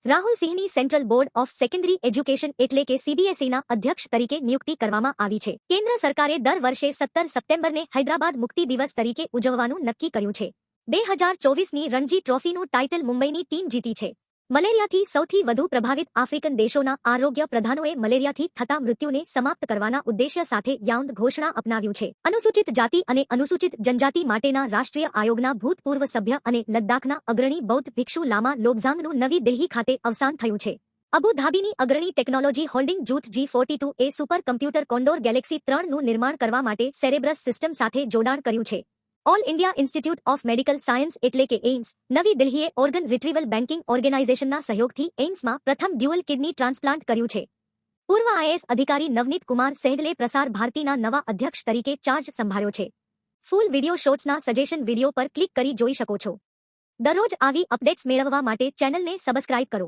રાહુલ સિંહની central board of secondary education એટલે કે સીબીએસઈના અધ્યક્ષ તરીકે નિયુક્તિ કરવામાં આવી છે. કેન્દ્ર સરકારે દર વર્ષે 17 સપ્ટેમ્બરને હૈદરાબાદ મુક્તિ દિવસ તરીકે ઉજવવાનું નક્કી કર્યું છે. 2024ની રણજી ટ્રોફીનું ટાઇટલ મુંબઈની ટીમ જીતી છે. મલેરિયાથી સૌથી વધુ પ્રભાવિત આફ્રિકન દેશોના આરોગ્ય પ્રધાનોએ મલેરિયાથી થતા મૃત્યુને સમાપ્ત કરવાના ઉદ્દેશ્ય સાથે યાઉન્ડ ઘોષણા અપનાવ્યું છે. અનુસૂચિત જાતિ અને અનુસૂચિત જનજાતિ માટેના રાષ્ટ્રીય આયોગના ભૂતપૂર્વ સભ્ય અને લદ્દાખના અગ્રણી બૌદ્ધ ભિક્ષુ લામા લોબ્ઝાંગનું નવી દિલ્હી ખાતે અવસાન થયું છે. અબુધાબીની અગ્રણી ટેકનોલોજી હોલ્ડિંગ જૂથ G42 એ સુપર કમ્પ્યુટર કોન્ડોર ગેલેક્સી 3નું નિર્માણ કરવા માટે સેરેબ્રસ સિસ્ટમ સાથે જોડાણ કર્યું છે. All India institute of medical science એટલે કે એઇમ્સ, નવી દિલ્હીએ ઓર્ગન રિટ્રીવલ બેન્કિંગ ઓર્ગેનાઇઝેશનના સહયોગથી એઇમ્સમાં પ્રથમ ડ્યુઅલ કિડની ટ્રાન્સપ્લાન્ટ કર્યું છે. પૂર્વ આઈએએસ અધિકારી નવનીત કુમાર સહેગલે પ્રસાર ભારતીના નવા અધ્યક્ષ તરીકે ચાર્જ સંભાળ્યો છે. ફૂલ વિડિયો શોર્ટ્સના સજેશન વિડિયો પર ક્લિક કરી જોઈ શકો છો. દરરોજ આવી અપડેટ્સ મેળવવા માટે ચેનલને સબસ્ક્રાઇબ કરો.